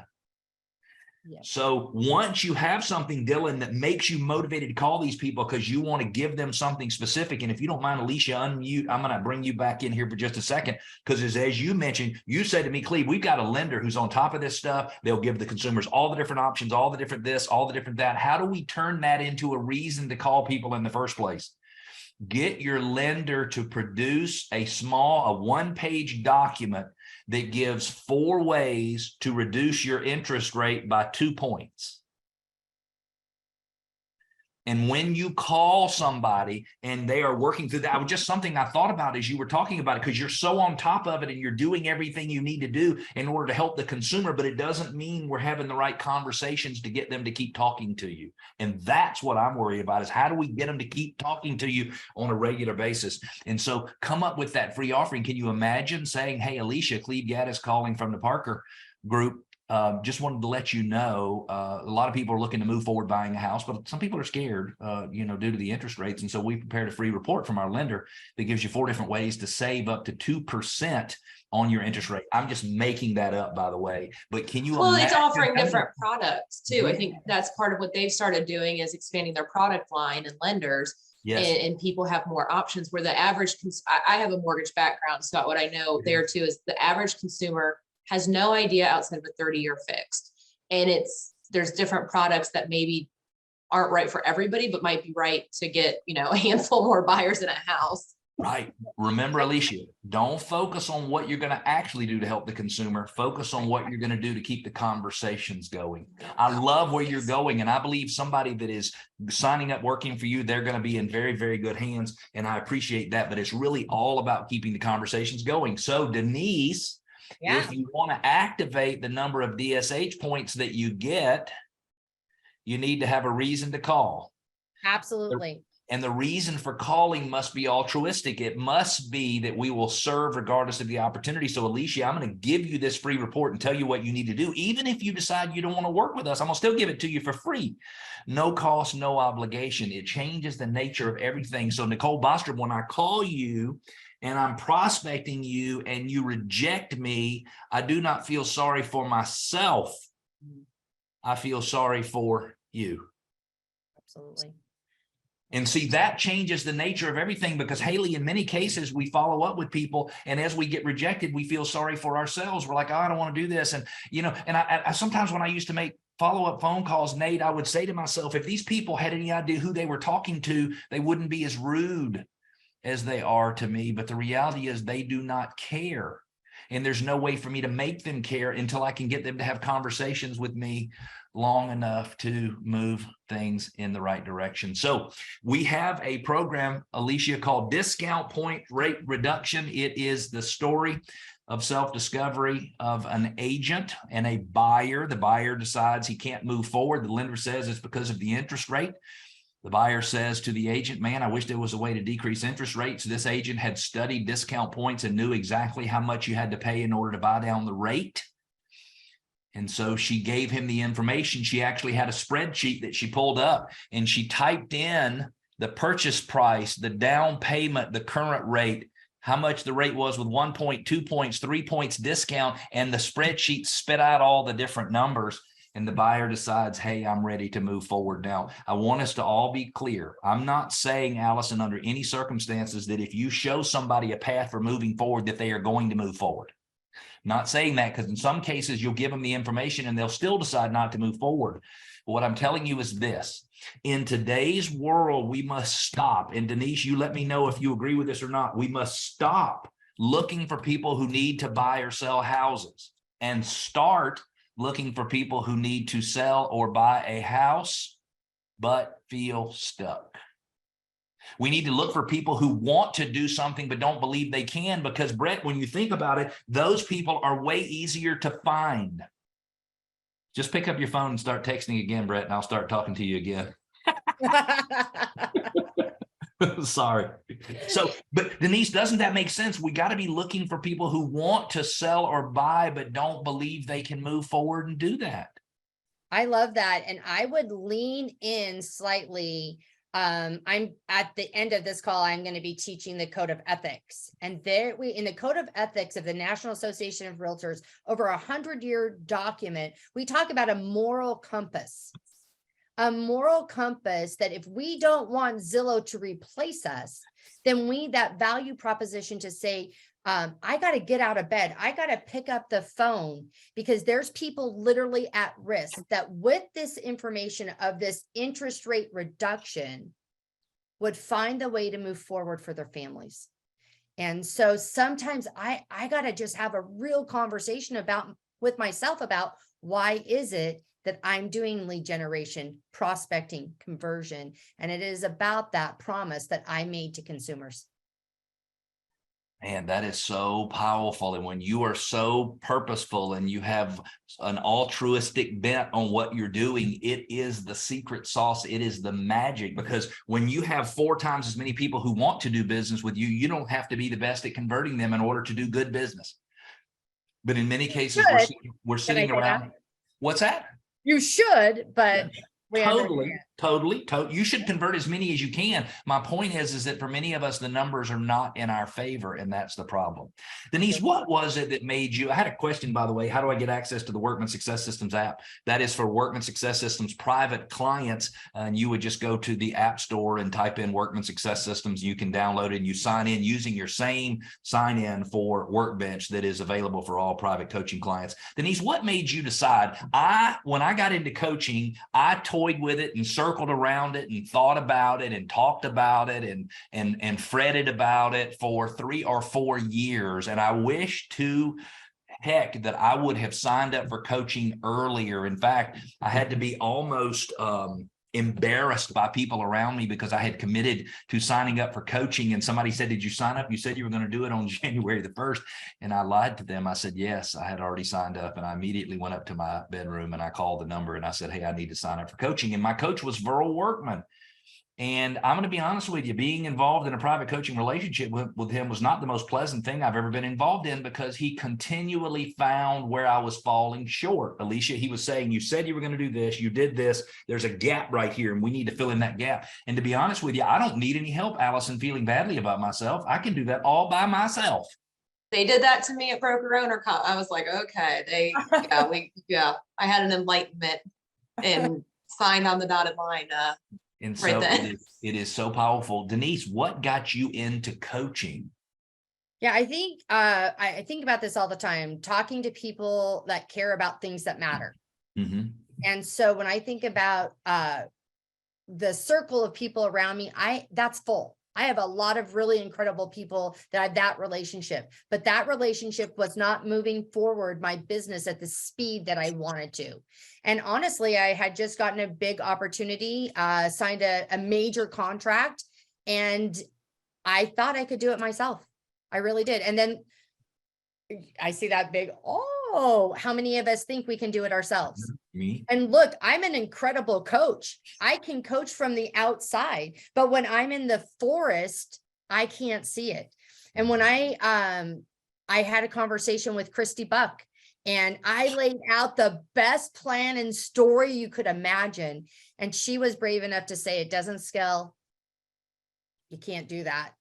Yeah. So once you have something, Dylan, that makes you motivated to call these people because you want to give them something specific. And if you don't mind, Alicia, unmute, I'm going to bring you back in here for just a second. Because as you mentioned, you said to me, Cleve, we've got a lender who's on top of this stuff. They'll give the consumers all the different options, all the different this, all the different that. How do we turn that into a reason to call people in the first place? Get your lender to produce a one-page document that gives 4 ways to reduce your interest rate by 2 points. And when you call somebody and they are working through that, I was just something I thought about as you were talking about it, because you're so on top of it and you're doing everything you need to do in order to help the consumer, but it doesn't mean we're having the right conversations to get them to keep talking to you. And that's what I'm worried about, is how do we get them to keep talking to you on a regular basis? And so come up with that free offering. Can you imagine saying, hey, Alicia, Cleve Gaddis calling from the Parker Group. Just wanted to let you know, a lot of people are looking to move forward buying a house, but some people are scared, due to the interest rates. And so we prepared a free report from our lender that gives you 4 different ways to save up to 2% on your interest rate. I'm just making that up, by the way, but can you Well, it's imagine offering having- different products too. I think that's part of what they've started doing, is expanding their product line and lenders. Yes. And people have more options, where the average, I have a mortgage background, so what I know there too is the average consumer has no idea outside of a 30-year fixed. And there's different products that maybe aren't right for everybody, but might be right to get, a handful more buyers in a house. Right. Remember, Alicia, don't focus on what you're going to actually do to help the consumer. Focus on what you're going to do to keep the conversations going. I love where you're going. And I believe somebody that is signing up, working for you, they're going to be in very, very good hands. And I appreciate that. But it's really all about keeping the conversations going. So Denise, Yeah. if you want to activate the number of DSH points that you get, you need to have a reason to call. Absolutely. And the reason for calling must be altruistic. It must be that we will serve regardless of the opportunity. So Alicia, I'm going to give you this free report and tell you what you need to do. Even if you decide you don't want to work with us, I'm going to still give it to you for free. No cost, no obligation. It changes the nature of everything. So Nicole Bostrom, when I call you and I'm prospecting you and you reject me, I do not feel sorry for myself. I feel sorry for you. Absolutely. And see, that changes the nature of everything, because Haley, in many cases, we follow up with people, and as we get rejected, we feel sorry for ourselves. We're like, oh, I don't want to do this. And, and I sometimes when I used to make follow-up phone calls, Nate, I would say to myself, if these people had any idea who they were talking to, they wouldn't be as rude as they are to me. But the reality is they do not care. And there's no way for me to make them care until I can get them to have conversations with me long enough to move things in the right direction. So we have a program, Alicia, called Discount Point Rate Reduction. It is the story of self-discovery of an agent and a buyer. The buyer decides he can't move forward. The lender says it's because of the interest rate. The buyer says to the agent, man, I wish there was a way to decrease interest rates. This agent had studied discount points and knew exactly how much you had to pay in order to buy down the rate. And so she gave him the information. She actually had a spreadsheet that she pulled up, and she typed in the purchase price, the down payment, the current rate, how much the rate was with 1 point, 2 points, 3 points discount, and the spreadsheet spit out all the different numbers. And the buyer decides, hey, I'm ready to move forward. Now, I want us to all be clear. I'm not saying, Allison, under any circumstances, that if you show somebody a path for moving forward, that they are going to move forward. Not saying that, because in some cases you'll give them the information and they'll still decide not to move forward. But what I'm telling you is this: in today's world, we must stop. And Denise, you let me know if you agree with this or not. We must stop looking for people who need to buy or sell houses and start looking for people who need to sell or buy a house but feel stuck. We need to look for people who want to do something but don't believe they can, because, Brett, when you think about it, those people are way easier to find. Just pick up your phone and start texting again, Brett, and I'll start talking to you again. Sorry. So, but Denise, doesn't that make sense? We got to be looking for people who want to sell or buy but don't believe they can move forward and do that. I love that. And I would lean in slightly I'm at the end of this call, I'm going to be teaching the code of ethics. And there in the code of ethics of the National Association of Realtors, over 100-year document, we talk about a moral compass. A moral compass that if we don't want Zillow to replace us, then we need that value proposition to say, I got to get out of bed. I got to pick up the phone, because there's people literally at risk that with this information of this interest rate reduction would find the way to move forward for their families. And so sometimes I got to just have a real conversation with myself about why is it that I'm doing lead generation, prospecting, conversion, and it is about that promise that I made to consumers. Man, that is so powerful. And when you are so purposeful and you have an altruistic bent on what you're doing, it is the secret sauce. It is the magic, because when you have 4 times as many people who want to do business with you, you don't have to be the best at converting them in order to do good business. But in many cases, we're sitting around. What's that? You should, but Totally. You should convert as many as you can. My point is that for many of us, the numbers are not in our favor, and that's the problem. Denise, what was it that made you? I had a question, by the way. How do I get access to the Workman Success Systems app? That is for Workman Success Systems private clients, and you would just go to the App Store and type in Workman Success Systems. You can download it, and you sign in using your same sign in for Workbench that is available for all private coaching clients. Denise, what made you decide? When I got into coaching, I toyed with it and circled around it and thought about it and talked about it and fretted about it for 3 or 4 years. And I wish to heck that I would have signed up for coaching earlier. In fact, I had to be almost embarrassed by people around me because I had committed to signing up for coaching, and somebody said, "Did you sign up? You said you were going to do it on January the 1st. And I lied to them. I said, yes, I had already signed up. And I immediately went up to my bedroom and I called the number and I said, hey, I need to sign up for coaching. And my coach was Verl Workman. And I'm going to be honest with you, being involved in a private coaching relationship with him was not the most pleasant thing I've ever been involved in, because he continually found where I was falling short. Alicia, he was saying, you said you were going to do this, you did this, there's a gap right here, and we need to fill in that gap. And to be honest with you, I don't need any help, Allison, feeling badly about myself. I can do that all by myself. They did that to me at Broker Owner Con. I was like, okay, I had an enlightenment and signed on the dotted line. And so it is so powerful. Denise, what got you into coaching? Yeah, I think about this all the time, talking to people that care about things that matter. Mm-hmm. And so when I think about the circle of people around me, that's full. I have a lot of really incredible people that I have that relationship, but that relationship was not moving forward my business at the speed that I wanted to. And honestly, I had just gotten a big opportunity, signed a major contract, and I thought I could do it myself. I really did. And then I see that big, how many of us think we can do it ourselves? Me. And look, I'm an incredible coach. I can coach from the outside, but when I'm in the forest, I can't see it. And when I had a conversation with Christy Buck, and I laid out the best plan and story you could imagine, and she was brave enough to say, it doesn't scale. You can't do that.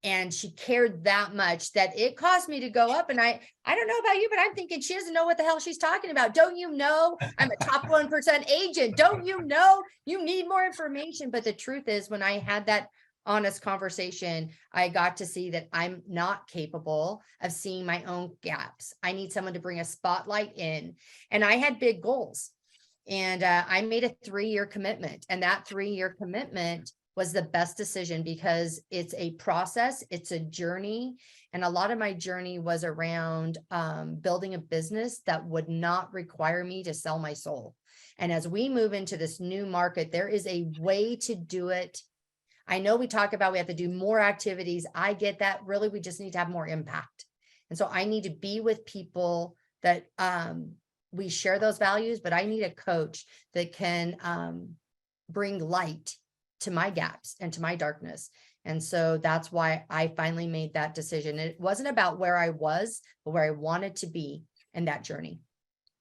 And she cared that much that it caused me to go up. And I don't know about you, but I'm thinking she doesn't know what the hell she's talking about. Don't you know I'm a top 1% agent? Don't you know you need more information? But the truth is, when I had that honest conversation, I got to see that I'm not capable of seeing my own gaps. I need someone to bring a spotlight in. And I had big goals. And I made a 3-year commitment. And that 3-year commitment was the best decision, because it's a process, it's a journey. And a lot of my journey was around building a business that would not require me to sell my soul. And as we move into this new market, there is a way to do it. I know we talk about we have to do more activities. I get that. Really, we just need to have more impact. And so I need to be with people that we share those values, but I need a coach that can bring light to my gaps and to my darkness. And so that's why I finally made that decision. It wasn't about where I was, but where I wanted to be in that journey.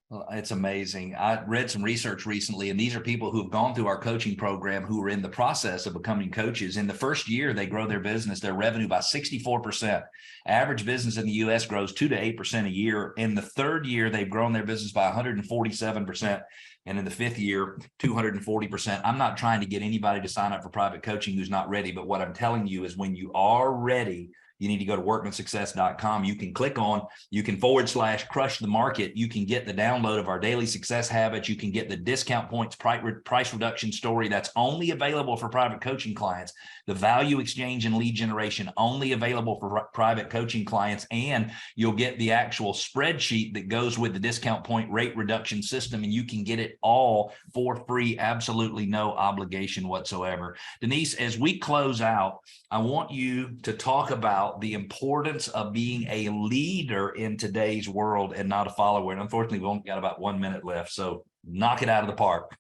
Well, it's amazing. I read some research recently, and these are people who have gone through our coaching program who are in the process of becoming coaches. In the first year, they grow their business, their revenue by 64%. Average business in the US grows 2 to 8% a year. In the third year, they've grown their business by 147%. And in the fifth year, 240%. I'm not trying to get anybody to sign up for private coaching who's not ready. But what I'm telling you is when you are ready, you need to go to workmansuccess.com. You can click on, you can / crush the market. You can get the download of our daily success habits. You can get the discount points price reduction story that's only available for private coaching clients. The value exchange and lead generation only available for private coaching clients. And you'll get the actual spreadsheet that goes with the discount point rate reduction system. And you can get it all for free, absolutely no obligation whatsoever. Denise, as we close out, I want you to talk about the importance of being a leader in today's world and not a follower. And unfortunately, we've only got about 1 minute left. So knock it out of the park.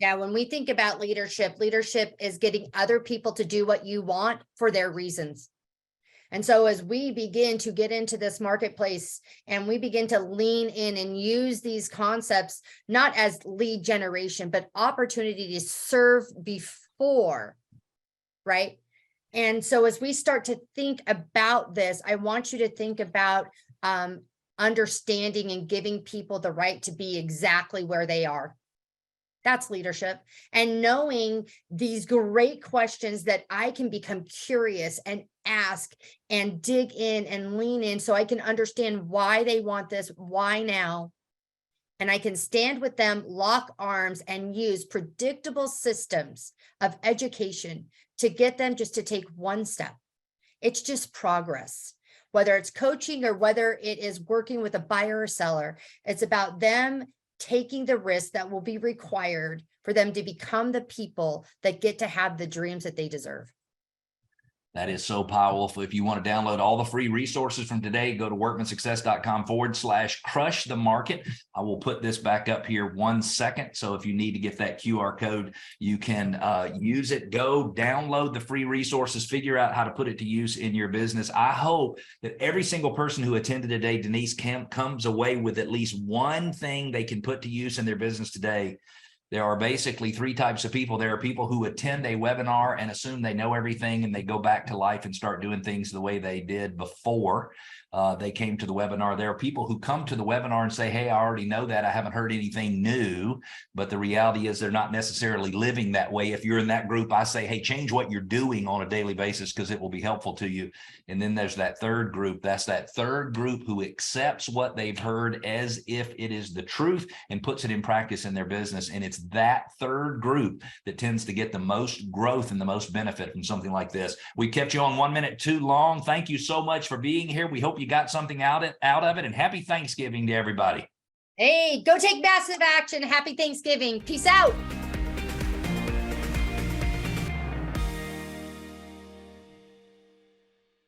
Yeah, when we think about leadership, leadership is getting other people to do what you want for their reasons. And so as we begin to get into this marketplace and we begin to lean in and use these concepts, not as lead generation, but opportunity to serve before, right? And so as we start to think about this, I want you to think about understanding and giving people the right to be exactly where they are. That's leadership. And knowing these great questions that I can become curious and ask and dig in and lean in so I can understand why they want this, why now. And I can stand with them, lock arms, and use predictable systems of education to get them just to take one step. It's just progress. Whether it's coaching or whether it is working with a buyer or seller, it's about them taking the risk that will be required for them to become the people that get to have the dreams that they deserve. That is so powerful. If you want to download all the free resources from today, go to workmansuccess.com / crush the market. I will put this back up here 1 second. So if you need to get that QR code, you can use it. Go download the free resources, figure out how to put it to use in your business. I hope that every single person who attended today, Denise, comes away with at least one thing they can put to use in their business today. There are basically 3 types of people. There are people who attend a webinar and assume they know everything and they go back to life and start doing things the way they did before they came to the webinar. There are people who come to the webinar and say, hey, I already know that. I haven't heard anything new. But the reality is they're not necessarily living that way. If you're in that group, I say, hey, change what you're doing on a daily basis because it will be helpful to you. And then there's that third group. That's that third group who accepts what they've heard as if it is the truth and puts it in practice in their business. And it's that third group that tends to get the most growth and the most benefit from something like this. We kept you on 1 minute too long. Thank you so much for being here. We hope you got something out of it, and happy Thanksgiving to everybody. Hey, go take massive action. Happy Thanksgiving. Peace out.